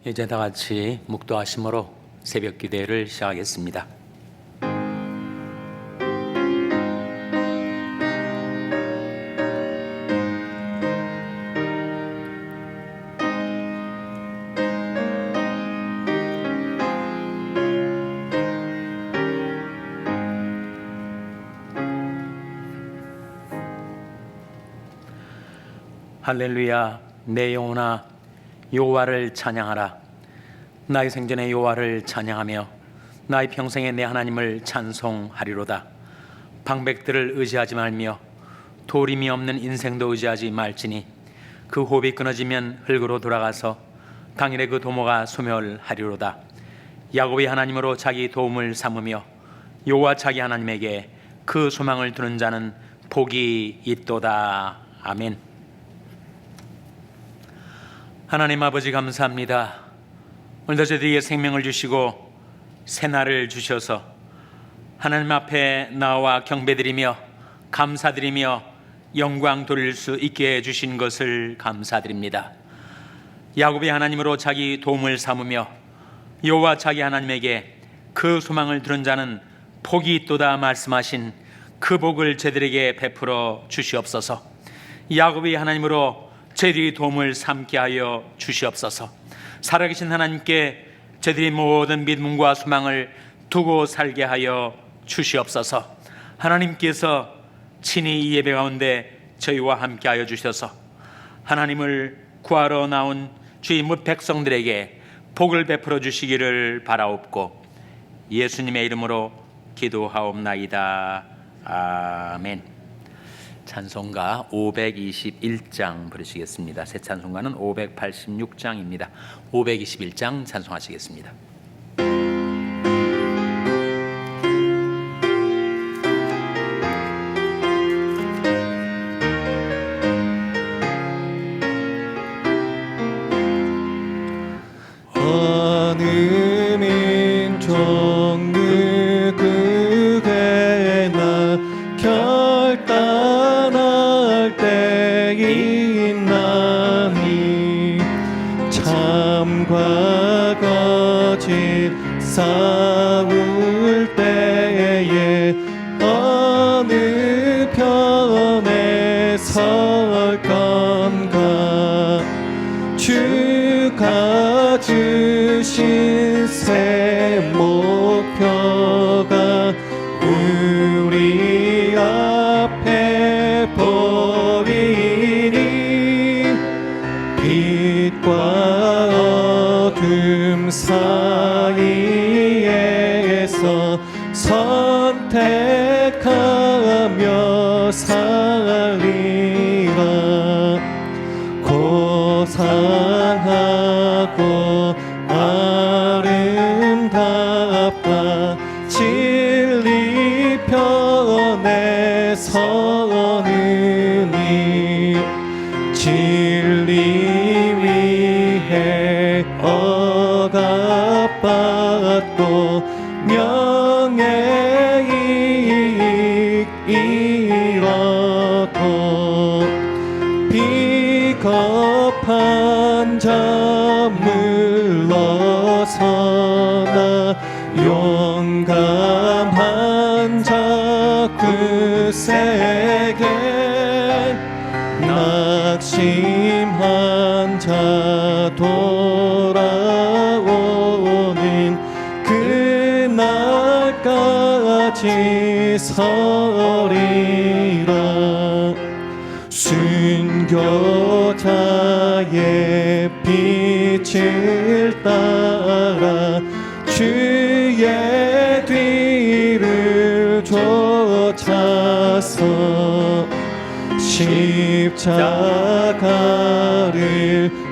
이제 다 같이 묵도하심으로 새벽 기도회를 시작하겠습니다. 할렐루야, 내 영혼아 여호와를 찬양하라. 나의 생전에 여호와를 찬양하며 나의 평생에 내 하나님을 찬송하리로다. 방백들을 의지하지 말며 도림이 없는 인생도 의지하지 말지니 그 호흡이 끊어지면 흙으로 돌아가서 당일에 그 도모가 소멸하리로다. 야곱이 하나님으로 자기 도움을 삼으며 여호와 자기 하나님에게 그 소망을 두는 자는 복이 있도다. 아멘. 하나님 아버지 감사합니다. 오늘도 저희에게 생명을 주시고 새날을 주셔서 하나님 앞에 나와 경배드리며 감사드리며 영광 돌릴 수 있게 해주신 것을 감사드립니다. 야곱이 하나님으로 자기 도움을 삼으며 여호와 자기 하나님에게 그 소망을 두는 자는 복이 있도다 말씀하신 그 복을 저희들에게 베풀어 주시옵소서. 야곱이 하나님으로 저희들이 도움을 삼게 하여 주시옵소서. 살아계신 하나님께 저희들이 모든 믿음과 소망을 두고 살게 하여 주시옵소서. 하나님께서 친히 이 예배 가운데 저희와 함께 하여 주셔서 하나님을 구하러 나온 주의 뭇 백성들에게 복을 베풀어 주시기를 바라옵고 예수님의 이름으로 기도하옵나이다. 아멘. 찬송가 521장 부르시겠습니다. 새 찬송가는 586장입니다. 521장 찬송하시겠습니다. 어느 민족 누구에게나 결단할 때 있나니 참과 거짓 싸울 때에 어느 편에 설 건가. 주가 주신 새 목표가 우리 앞에 보이니 빛과 어둠 사이에서 선택하며 살리라. 고상하고 아름답다. 진리 편에 서느니 진리 위해 억압받고 명예이익 잃어도 비겁한 자 물러서나 용감한 자 굳세게 낙심한 자 돌아오는 그날까지 서리라. 순교자의 빛을 따라 주의 뒤를 쫓아서 십자가를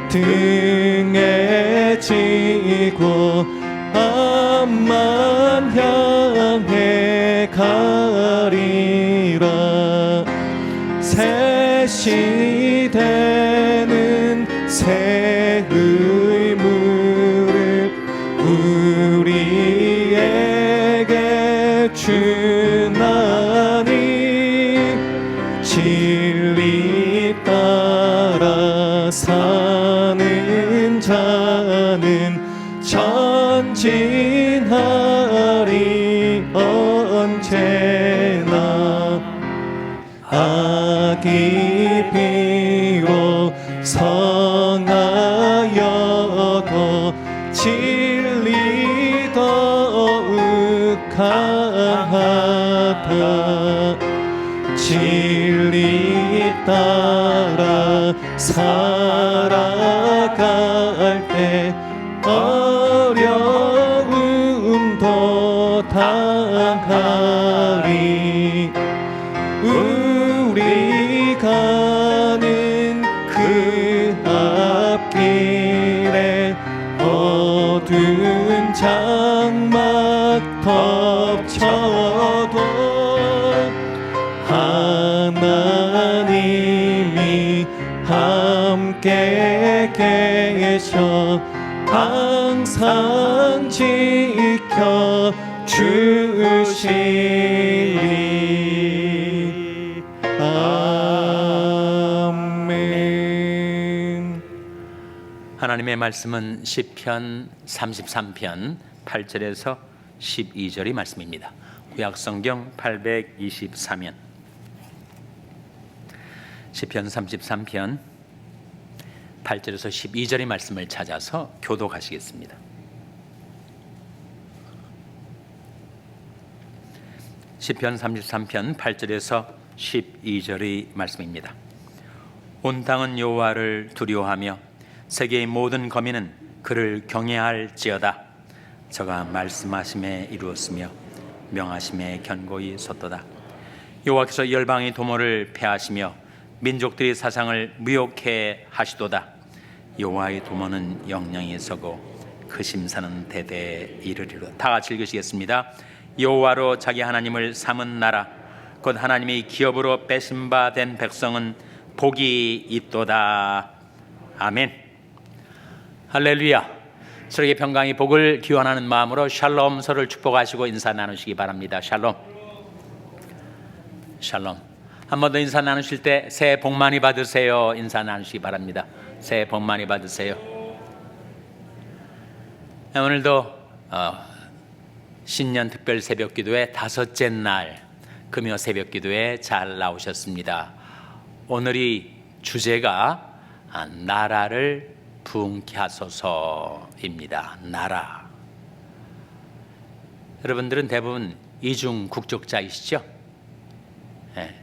등에 지고 앞만 향해 가리라. 새 시대는 새 의무를 우리에게 주나니 진리 따라 사는 자는 전진하리 언제나 악이 비록 성하여도 진리 더욱 강하다 진리 따라 살아갈 때 어려움도 당하리 우리 가는 그 앞길에 어두운 장막 덮쳐도 하나님이 함께 계셔 항상 지켜 주시리 아멘. 하나님의 말씀은 시편 33편 8절에서 12절의 말씀입니다. 구약성경 823면 시편 33편 8절에서 12절의 말씀을 찾아서 교독하시겠습니다. 시편 33편 8절에서 12절의 말씀입니다. 온 땅은 여호와를 두려워하며 세계의 모든 거민은 그를 경외할지어다. 저가 말씀하심에 이루었으며 명하심에 견고히 섰도다. 여호와께서 열방의 도모를 패하시며 민족들의 사상을 무욕해 하시도다. 여호와의 도모는 영영히 서고 그 심사는 대대에 이르리로다. 다 같이 읽으시겠습니다. 여호와로 자기 하나님을 삼은 나라 곧 하나님의 기업으로 빼심바 된 백성은 복이 있도다. 아멘. 할렐루야. 서로에게 평강의 복을 기원하는 마음으로 샬롬 서로를 축복하시고 인사 나누시기 바랍니다. 샬롬. 샬롬. 한 번 더 인사 나누실 때 새해 복 많이 받으세요. 인사 나누시기 바랍니다. 새해 복 많이 받으세요. 오늘도 신년 특별 새벽 기도회 다섯째 날 금요 새벽 기도회 잘 나오셨습니다. 오늘이 주제가 나라를 부흥케 하소서입니다. 나라. 여러분들은 대부분 이중 국적자이시죠? 네.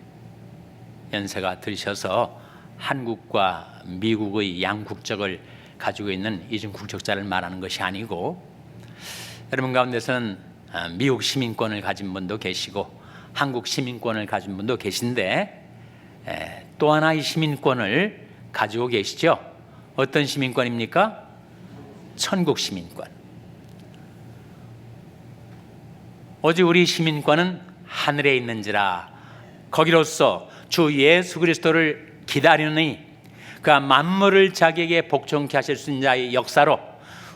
연세가 들으셔서 한국과 미국의 양국적을 가지고 있는 이중 국적자를 말하는 것이 아니고 여러분 가운데서는 미국 시민권을 가진 분도 계시고 한국 시민권을 가진 분도 계신데 또 하나의 시민권을 가지고 계시죠? 어떤 시민권입니까? 천국 시민권. 오직 우리 시민권은 하늘에 있는지라 거기로서 주 예수 그리스도를 기다리니 그 만물을 자기에게 복종케 하실 수 있는 자의 역사로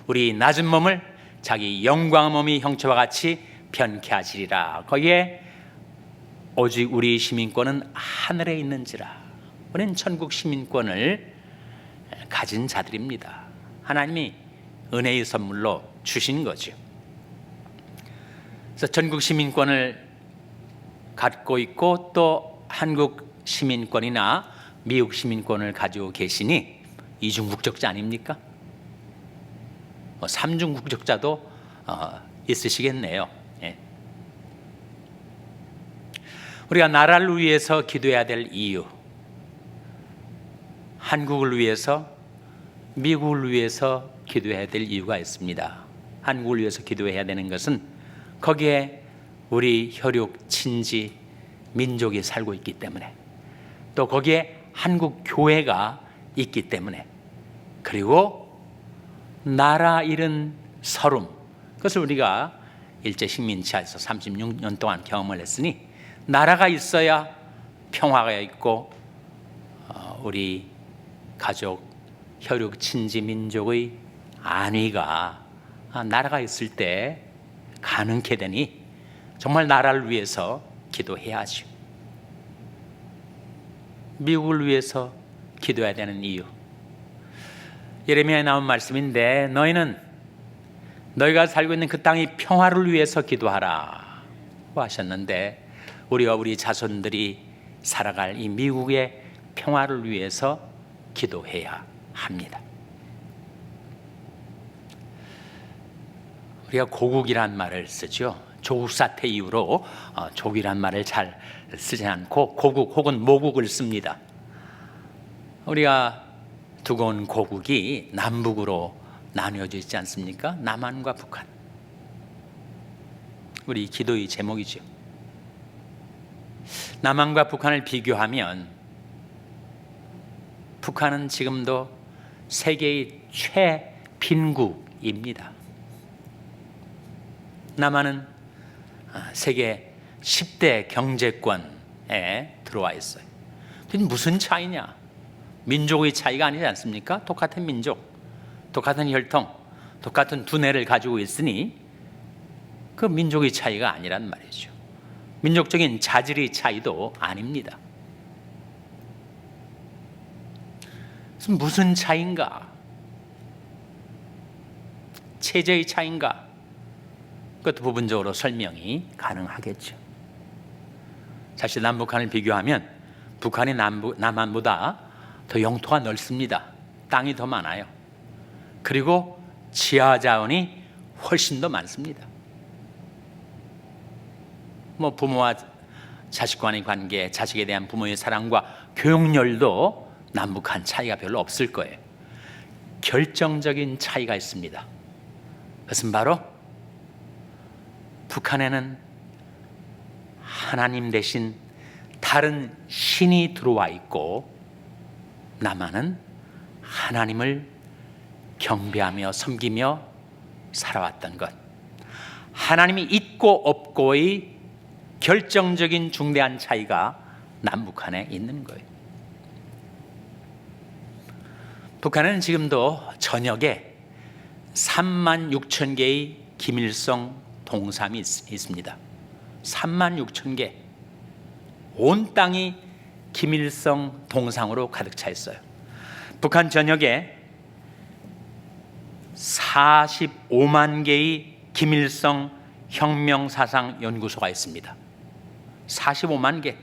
우리 낮은 몸을 자기 영광의 몸이 형체와 같이 변케 하시리라. 거기에 오직 우리 시민권은 하늘에 있는지라. 우리는 천국 시민권을 가진 자들입니다. 하나님이 은혜의 선물로 주신 거죠. 그래서 천국 시민권을 갖고 있고 또 한국 시민권이나 미국 시민권을 가지고 계시니 이중 국적자 아닙니까? 삼중 국적자도 있으시겠네요. 예. 우리가 나라를 위해서 기도해야 될 이유, 한국을 위해서, 미국을 위해서 기도해야 될 이유가 있습니다. 한국을 위해서 기도해야 되는 것은 거기에 우리 혈육, 친지, 민족이 살고 있기 때문에, 또 거기에 한국 교회가 있기 때문에, 그리고 나라 잃은 서름, 그것을 우리가 일제 식민지하에서 36년 동안 경험을 했으니 나라가 있어야 평화가 있고 우리 가족, 혈육, 친지, 민족의 안위가 나라가 있을 때 가능케 되니 정말 나라를 위해서 기도해야죠. 미국을 위해서 기도해야 되는 이유, 예레미야에 나온 말씀인데 너희는 너희가 살고 있는 그 땅의 평화를 위해서 기도하라 하셨는데, 우리와 우리 자손들이 살아갈 이 미국의 평화를 위해서 기도해야 합니다. 우리가 고국이란 말을 쓰죠. 조국 사태 이후로 조국이란 말을 잘 쓰지 않고 고국 혹은 모국을 씁니다. 우리가 두고 온 고국이 남북으로 나뉘어져 있지 않습니까? 남한과 북한. 우리 기도의 제목이죠. 남한과 북한을 비교하면 북한은 지금도 세계의 최빈국입니다. 남한은 세계 10대 경제권에 들어와 있어요. 무슨 차이냐? 민족의 차이가 아니지 않습니까? 똑같은 민족, 똑같은 혈통, 똑같은 두뇌를 가지고 있으니 그 민족의 차이가 아니란 말이죠. 민족적인 자질의 차이도 아닙니다. 그래서 무슨 차이인가? 체제의 차이인가? 그것도 부분적으로 설명이 가능하겠죠. 사실 남북한을 비교하면 북한이 남한보다 더 영토가 넓습니다. 땅이 더 많아요. 그리고 지하 자원이 훨씬 더 많습니다. 부모와 자식 간의 관계, 자식에 대한 부모의 사랑과 교육열도 남북한 차이가 별로 없을 거예요. 결정적인 차이가 있습니다. 그것은 바로 북한에는 하나님 대신 다른 신이 들어와 있고, 남한은 하나님을 경배하며 섬기며 살아왔던 것, 하나님이 있고 없고의 결정적인 중대한 차이가 남북한에 있는 거예요. 북한은 지금도 전역에 36,000개의 김일성 동상이 있습니다. 36,000개. 온 땅이 김일성 동상으로 가득 차 있어요. 북한 전역에 45만 개의 김일성 혁명사상 연구소가 있습니다. 45만 개.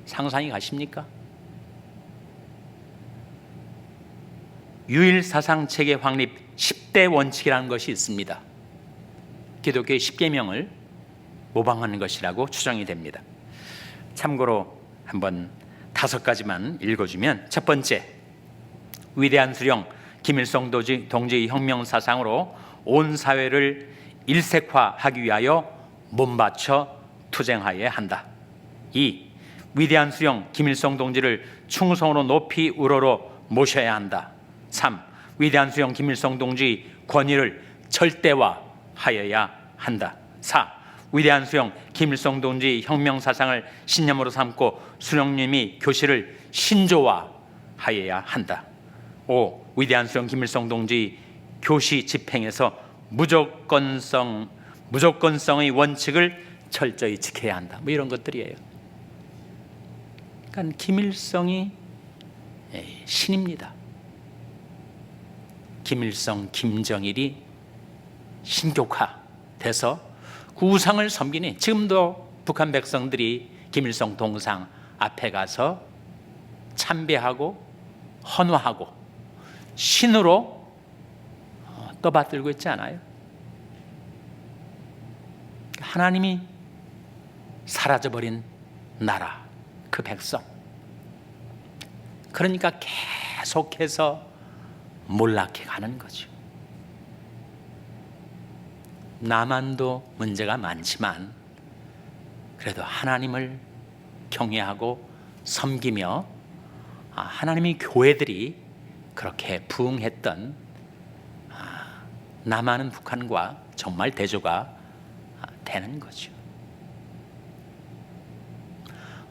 상상이 가십니까? 유일사상체계 확립 10대 원칙이라는 것이 있습니다. 기독교의 10계명을 모방하는 것이라고 추정이 됩니다. 참고로 한번 5가지만 읽어주면, 첫 번째, 위대한 수령 김일성 동지의 혁명사상으로 온 사회를 일색화하기 위하여 몸바쳐 투쟁하여야 한다. 2. 위대한 수령 김일성 동지를 충성으로 높이 우러러 모셔야 한다. 3. 위대한 수령 김일성 동지의 권위를 절대화하여야 한다. 4. 위대한 수령 김일성 동지의 혁명사상을 신념으로 삼고 수령님이 교실을 신조화하여야 한다. 5. 위대한 수령 김일성 동지의 교시 집행에서 무조건성의 원칙을 철저히 지켜야 한다. 이런 것들이에요. 그러니까 김일성이 신입니다. 김일성, 김정일이 신격화돼서 그 우상을 섬기니, 지금도 북한 백성들이 김일성 동상 앞에 가서 참배하고 헌화하고 신으로 떠받들고 있지 않아요? 하나님이 사라져버린 나라, 그 백성. 그러니까 계속해서 몰락해 가는 거죠. 남한도 문제가 많지만 그래도 하나님을 경외하고 섬기며 하나님의 교회들이 그렇게 부흥했던 남한은 북한과 정말 대조가 되는 거죠.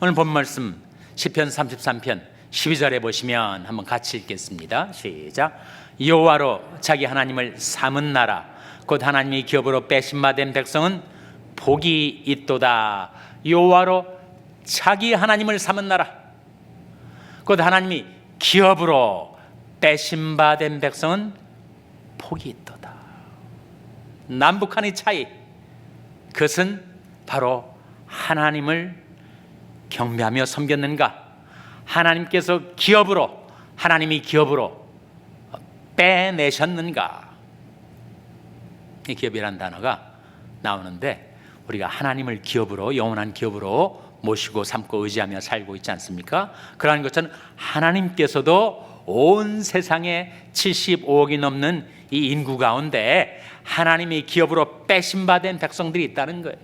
오늘 본 말씀 시편 33편 12절에 보시면 한번 같이 읽겠습니다. 시작. 여호와로 자기 하나님을 삼은 나라, 곧 하나님이 기업으로 빼심받은 백성은 복이 있도다. 여호와로 자기 하나님을 삼은 나라, 곧 하나님이 기업으로 빼심받은 백성은 복이 있도다. 남북한의 차이, 그것은 바로 하나님을 경배하며 섬겼는가, 하나님께서 기업으로, 하나님이 기업으로 빼내셨는가. 이 기업이라는 단어가 나오는데, 우리가 하나님을 기업으로, 영원한 기업으로 모시고 삼고 의지하며 살고 있지 않습니까? 그러한 것은 하나님께서도 온 세상에 75억이 넘는 이 인구 가운데 하나님이 기업으로 빼신바된 백성들이 있다는 거예요.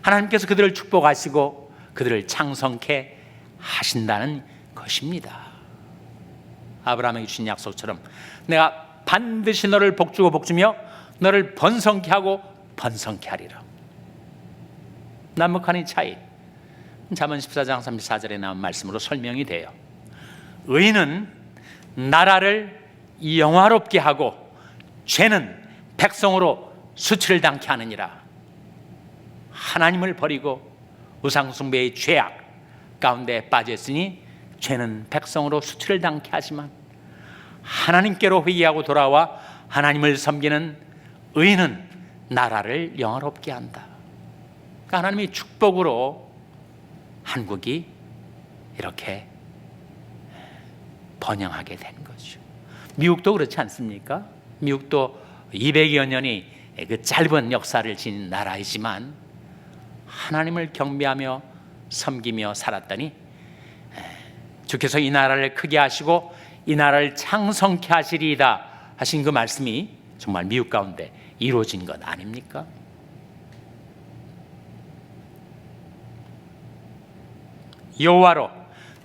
하나님께서 그들을 축복하시고 그들을 창성케 하신다는 것입니다. 아브라함에게 주신 약속처럼 내가 반드시 너를 복주고 복주며 너를 번성케 하고 번성케 하리라. 남북한의 차이, 잠언 14장 34절에 나온 말씀으로 설명이 돼요. 의인은 나라를 영화롭게 하고 죄는 백성으로 수치를 당케 하느니라. 하나님을 버리고 우상숭배의 죄악 가운데 빠졌으니 죄는 백성으로 수치를 당케 하지만 하나님께로 회개하고 돌아와 하나님을 섬기는 의인은 나라를 영화롭게 한다. 그러니까 하나님의 축복으로 한국이 이렇게 번영하게 된 거죠. 미국도 그렇지 않습니까? 미국도 200여 년이 그 짧은 역사를 지닌 나라이지만 하나님을 경배하며 섬기며 살았더니 주께서 이 나라를 크게 하시고 이 나라를 창성케 하시리이다 하신 그 말씀이 정말 미국 가운데 이루어진 것 아닙니까? 여호와로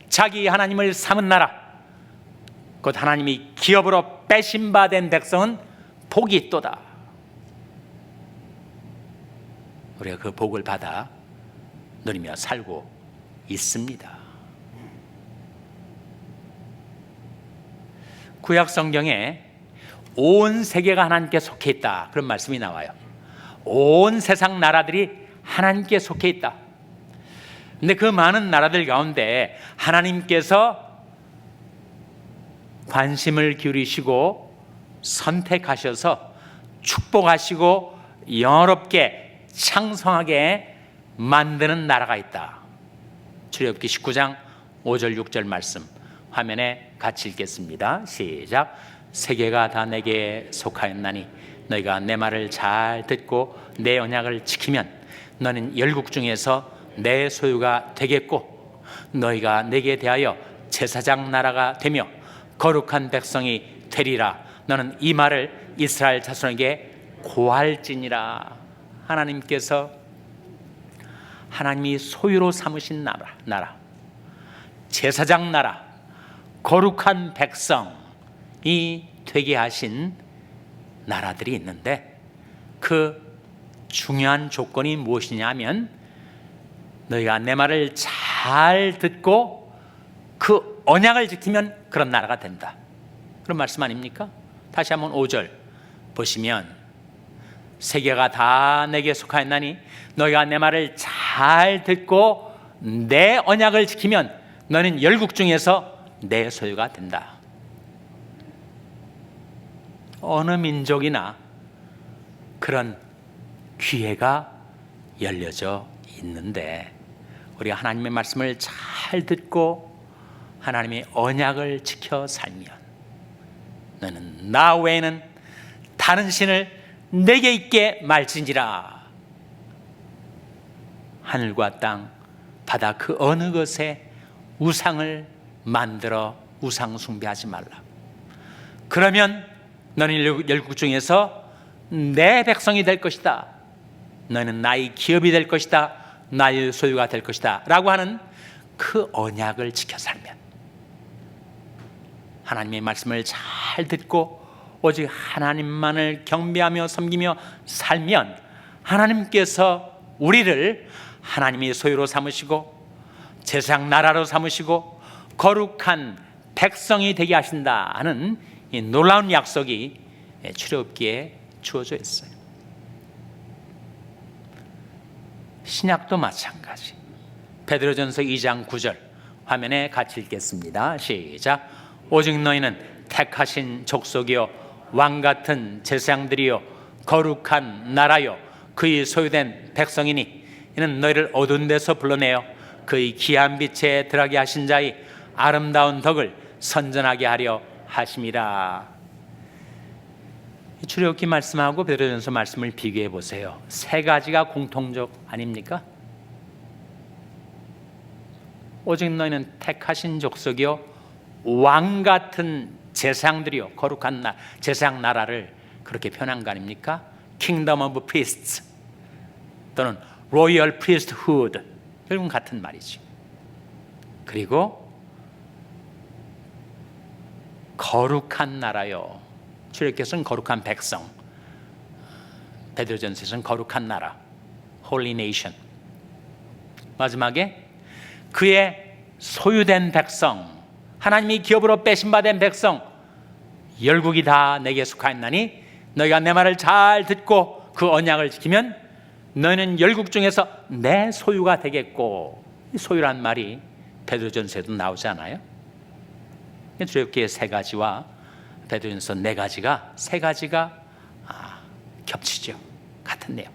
자기 하나님을 삼은 나라, 곧 하나님이 기업으로 빼신 바 된 백성은 복이 있도다. 우리가 그 복을 받아 누리며 살고 있습니다. 구약 성경에 온 세계가 하나님께 속해 있다, 그런 말씀이 나와요. 온 세상 나라들이 하나님께 속해 있다. 근데 그 많은 나라들 가운데 하나님께서 관심을 기울이시고 선택하셔서 축복하시고 영화롭게 창성하게 만드는 나라가 있다. 출애굽기 19장 5절 6절 말씀 화면에 같이 읽겠습니다. 시작. 세계가 다 내게 속하였나니 너희가 내 말을 잘 듣고 내 언약을 지키면 너는 열국 중에서 내 소유가 되겠고 너희가 내게 대하여 제사장 나라가 되며 거룩한 백성이 되리라. 너는 이 말을 이스라엘 자손에게 고할지니라. 하나님께서 하나님이 소유로 삼으신 나라, 제사장 나라, 거룩한 백성이 되게 하신 나라들이 있는데, 그 중요한 조건이 무엇이냐 하면 너희가 내 말을 잘 듣고 그 언약을 지키면 그런 나라가 된다, 그런 말씀 아닙니까? 다시 한번 5절 보시면 세계가 다 내게 속하였나니 너희가 내 말을 잘 듣고 내 언약을 지키면 너는 열국 중에서 내 소유가 된다. 어느 민족이나 그런 기회가 열려져 있는데 우리가 하나님의 말씀을 잘 듣고 하나님의 언약을 지켜 살면 너는 나 외에는 다른 신을 내게 있게 말지니라. 하늘과 땅, 바다 그 어느 것에 우상을 만들어 우상 숭배하지 말라. 그러면 너는 열국 중에서 내 백성이 될 것이다. 너는 나의 기업이 될 것이다. 나의 소유가 될 것이다 라고 하는 그 언약을 지켜 살면, 하나님의 말씀을 잘 듣고 오직 하나님만을 경배하며 섬기며 살면 하나님께서 우리를 하나님의 소유로 삼으시고 제사장 나라로 삼으시고 거룩한 백성이 되게 하신다 하는 이 놀라운 약속이 출애굽기에 주어져 있어요. 신약도 마찬가지. 베드로전서 2장 9절 화면에 같이 읽겠습니다. 시작. 오직 너희는 택하신 족속이요 왕같은 제사장들이요 거룩한 나라요 그의 소유된 백성이니 이는 너희를 어두운 데서 불러내어 그의 귀한 빛에 들어가게 하신 자의 아름다운 덕을 선전하게 하려 하심이라. 출애굽기 말씀하고 베드로전서 말씀을 비교해 보세요. 세 가지가 공통적 아닙니까? 오직 너희는 택하신 족속이요 왕 같은 제사장들이요 거룩한 제사장 나라를 그렇게 표현한 거 아닙니까? Kingdom of Priests 또는 Royal Priesthood, 결국은 같은 말이죠. 그리고 거룩한 나라요, 출애굽기에서는 거룩한 백성, 베드로전서에서는 거룩한 나라, Holy Nation. 마지막에 그의 소유된 백성, 하나님이 기업으로 빼신 바 된 백성, 열국이 다 내게 속하였나니 너희가 내 말을 잘 듣고 그 언약을 지키면 너희는 열국 중에서 내 소유가 되겠고. 이 소유란 말이 베드로전서에도 나오지 않아요? 출애굽기의 세 가지와 베드로전서 네 가지가 세 가지가 겹치죠. 같은 내용.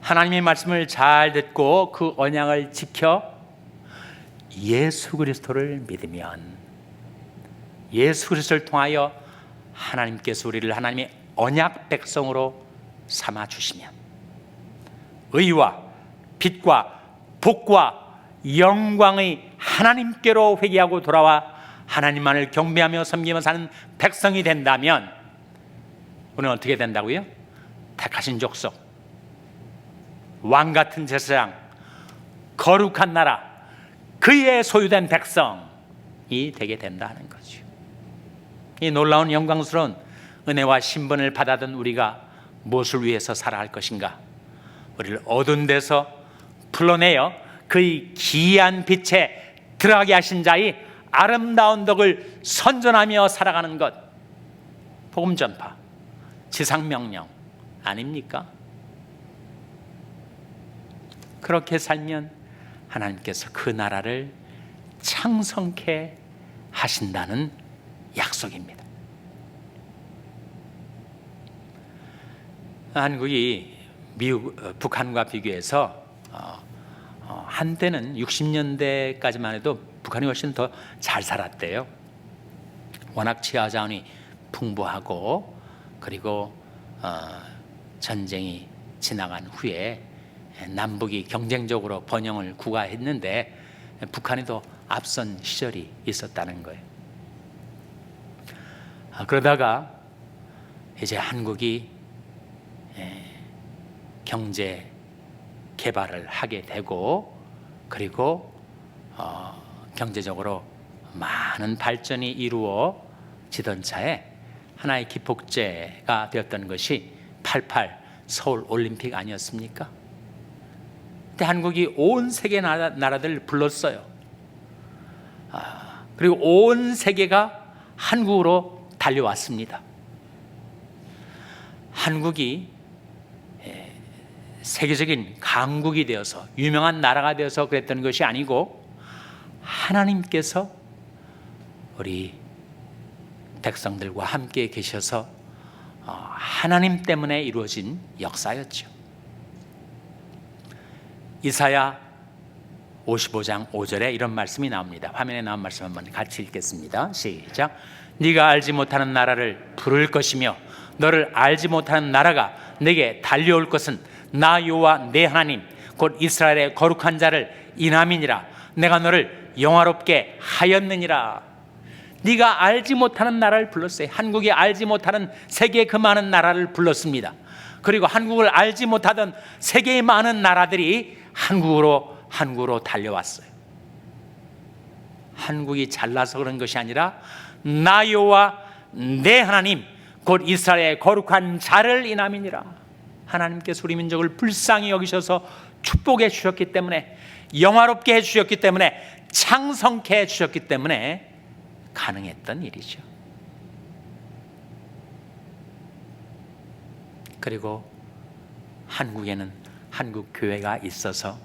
하나님의 말씀을 잘 듣고 그 언약을 지켜 예수 그리스도를 믿으면, 예수 그리스도를 통하여 하나님께서 우리를 하나님의 언약 백성으로 삼아 주시면 의와 빛과 복과 영광의 하나님께로 회개하고 돌아와 하나님만을 경배하며 섬기며 사는 백성이 된다면 우리는 어떻게 된다고요? 택하신 족속, 왕같은 제사장, 거룩한 나라, 그의 소유된 백성이 되게 된다는 거죠. 이 놀라운 영광스러운 은혜와 신분을 받아든 우리가 무엇을 위해서 살아야 할 것인가? 우리를 어두운 데서 불러내어 그의 기이한 빛에 들어가게 하신 자의 아름다운 덕을 선전하며 살아가는 것, 복음 전파, 지상명령 아닙니까? 그렇게 살면 하나님께서 그 나라를 창성케 하신다는 약속입니다. 한국이 북한과 비교해서 한때는 60년대까지만 해도 북한이 훨씬 더 잘 살았대요. 워낙 치아 자원이 풍부하고, 그리고 전쟁이 지나간 후에 남북이 경쟁적으로 번영을 구가했는데 북한이 더 앞선 시절이 있었다는 거예요. 그러다가 이제 한국이 경제 개발을 하게 되고, 그리고 경제적으로 많은 발전이 이루어지던 차에 하나의 기폭제가 되었던 것이 88 서울 올림픽 아니었습니까? 그때 한국이 온 세계 나라들 불렀어요. 그리고 온 세계가 한국으로 달려왔습니다. 한국이 세계적인 강국이 되어서 유명한 나라가 되어서 그랬던 것이 아니고 하나님께서 우리 백성들과 함께 계셔서 하나님 때문에 이루어진 역사였죠. 이사야 55장 5절에 이런 말씀이 나옵니다. 화면에 나온 말씀 한번 같이 읽겠습니다. 시작. 네가 알지 못하는 나라를 부를 것이며 너를 알지 못하는 나라가 내게 달려올 것은 나 여호와 내 하나님 곧 이스라엘의 거룩한 자를 인함이니라. 내가 너를 영화롭게 하였느니라. 네가 알지 못하는 나라를 불렀어요. 한국이 알지 못하는 세계의 그 많은 나라를 불렀습니다. 그리고 한국을 알지 못하던 세계의 많은 나라들이 한국으로 달려왔어요. 한국이 잘나서 그런 것이 아니라 나 여호와 내 하나님 곧 이스라엘의 거룩한 자를 인함이니라. 하나님께서 우리 민족을 불쌍히 여기셔서 축복해 주셨기 때문에, 영화롭게 해 주셨기 때문에, 창성케 해 주셨기 때문에 가능했던 일이죠. 그리고 한국에는 한국 교회가 있어서,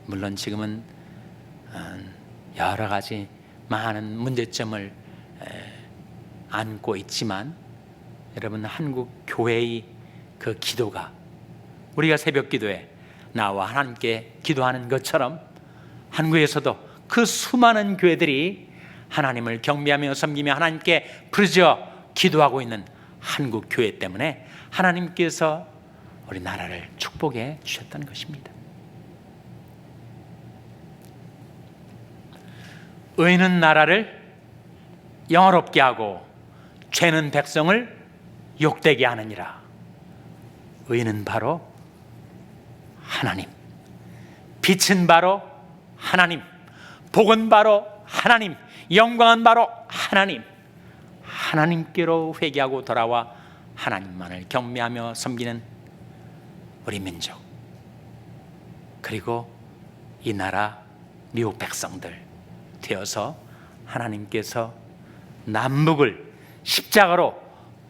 물론 지금은 여러 가지 많은 문제점을 안고 있지만 여러분, 한국 교회의 그 기도가 우리가 새벽 기도에 나와 하나님께 기도하는 것처럼 한국에서도 그 수많은 교회들이 하나님을 경배하며 섬기며 하나님께 부르짖어 기도하고 있는 한국 교회 때문에 하나님께서 우리 나라를 축복해 주셨다는 것입니다. 의는 나라를 영화롭게 하고 죄는 백성을 욕되게 하느니라. 의는 바로 하나님, 빛은 바로 하나님, 복은 바로 하나님, 영광은 바로 하나님. 하나님께로 회개하고 돌아와 하나님만을 경배하며 섬기는 우리 민족, 그리고 이 나라 미국 백성들 되어서 하나님께서 남북을 십자가로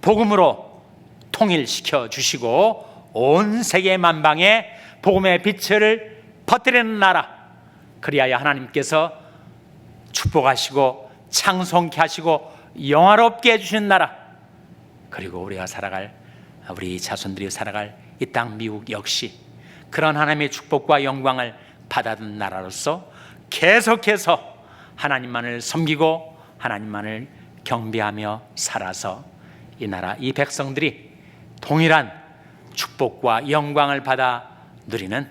복음으로 통일시켜 주시고 온 세계 만방에 복음의 빛을 퍼뜨리는 나라, 그리하여 하나님께서 축복하시고 창송케 하시고 영화롭게 해주시는 나라, 그리고 우리가 살아갈, 우리 자손들이 살아갈 이 땅 미국 역시 그런 하나님의 축복과 영광을 받아든 나라로서 계속해서 하나님만을 섬기고 하나님만을 경배하며 살아서 이 나라, 이 백성들이 동일한 축복과 영광을 받아 누리는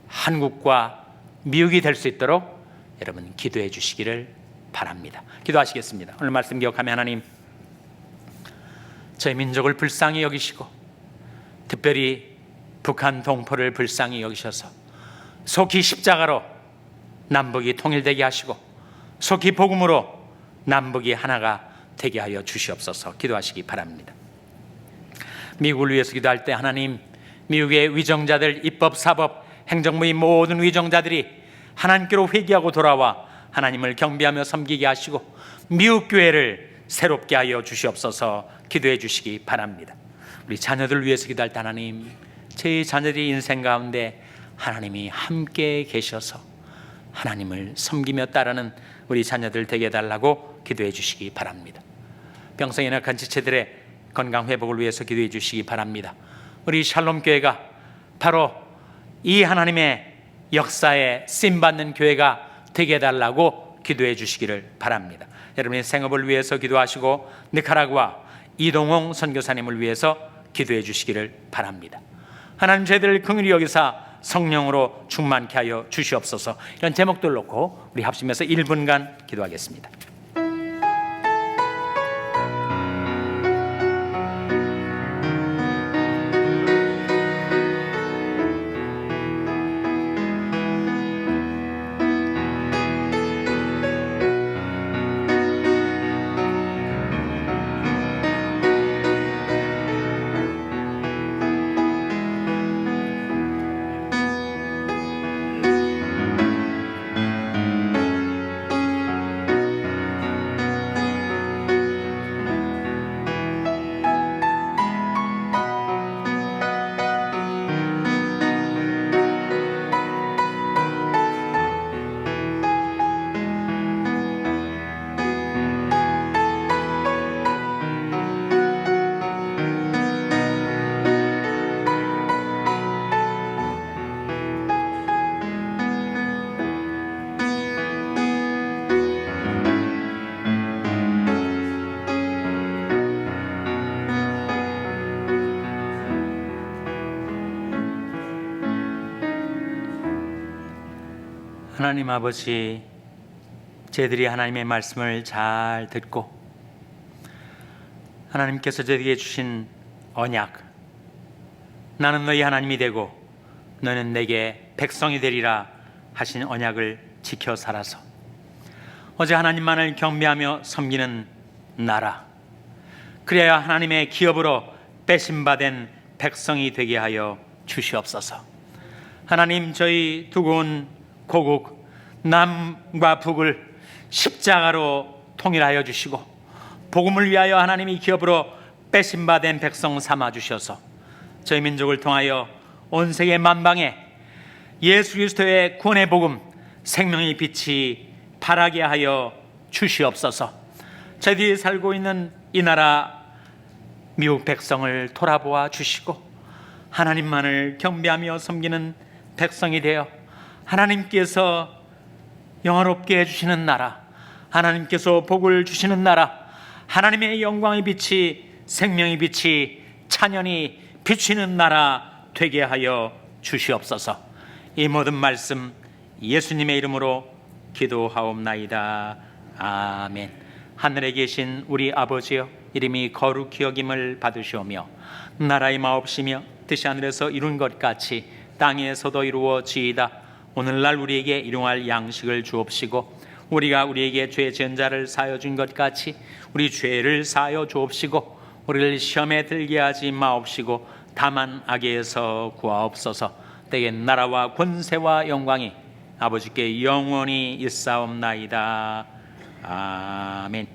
한국과 미국이 될 수 있도록 여러분 기도해 주시기를 바랍니다. 기도하시겠습니다. 오늘 말씀 기억하며 하나님, 저희 민족을 불쌍히 여기시고 특별히 북한 동포를 불쌍히 여기셔서 속히 십자가로 남북이 통일되게 하시고 속히 복음으로 남북이 하나가 되게 하여 주시옵소서. 기도하시기 바랍니다. 미국을 위해서 기도할 때 하나님, 미국의 위정자들, 입법, 사법, 행정부의 모든 위정자들이 하나님께로 회개하고 돌아와 하나님을 경배하며 섬기게 하시고 미국 교회를 새롭게 하여 주시옵소서. 기도해 주시기 바랍니다. 우리 자녀들 위해서 기도할 때 하나님, 제 자녀들의 인생 가운데 하나님이 함께 계셔서 하나님을 섬기며 따르는 우리 자녀들 되게 해달라고 기도해 주시기 바랍니다. 병성에 약한 지체들의 건강 회복을 위해서 기도해 주시기 바랍니다. 우리 샬롬 교회가 바로 이 하나님의 역사에 쓰임받는 교회가 되게 해달라고 기도해 주시기를 바랍니다. 여러분의 생업을 위해서 기도하시고 니카라구아 이동홍 선교사님을 위해서 기도해 주시기를 바랍니다. 하나님, 저희들을 긍휼히 여기사 성령으로 충만케 하여 주시옵소서. 이런 제목들 놓고 우리 합심해서 1분간 기도하겠습니다. 하나님 아버지, 저희들이 하나님의 말씀을 잘 듣고 하나님께서 저희에게 주신 언약, 나는 너희 하나님이 되고 너는 내게 백성이 되리라 하신 언약을 지켜 살아서 어제 하나님만을 경배하며 섬기는 나라, 그래야 하나님의 기업으로 빼심받은 백성이 되게 하여 주시옵소서. 하나님, 저희 두고 온 고국 남과 북을 십자가로 통일하여 주시고 복음을 위하여 하나님이 기업으로 빼심받은 백성 삼아 주셔서 저희 민족을 통하여 온 세계 만방에 예수 그리스도의 구원의 복음, 생명의 빛이 발하게 하여 주시옵소서. 저희들이 살고 있는 이 나라 미국 백성을 돌아보아 주시고 하나님만을 경배하며 섬기는 백성이 되어 하나님께서 영화롭게 해주시는 나라, 하나님께서 복을 주시는 나라, 하나님의 영광의 빛이, 생명의 빛이, 찬연히 비추는 나라 되게 하여 주시옵소서. 이 모든 말씀 예수님의 이름으로 기도하옵나이다. 아멘. 하늘에 계신 우리 아버지여, 이름이 거룩히 여김을 받으시오며 나라의 마옵시며 뜻이 하늘에서 이룬 것 같이 땅에서도 이루어지이다. 오늘날 우리에게 일용할 양식을 주옵시고 우리가 우리에게 죄 지은 자를 사하여 준 것 같이 우리 죄를 사하여 주옵시고 우리를 시험에 들게 하지 마옵시고 다만 악에서 구하옵소서. 때에 나라와 권세와 영광이 아버지께 영원히 있사옵나이다. 아멘.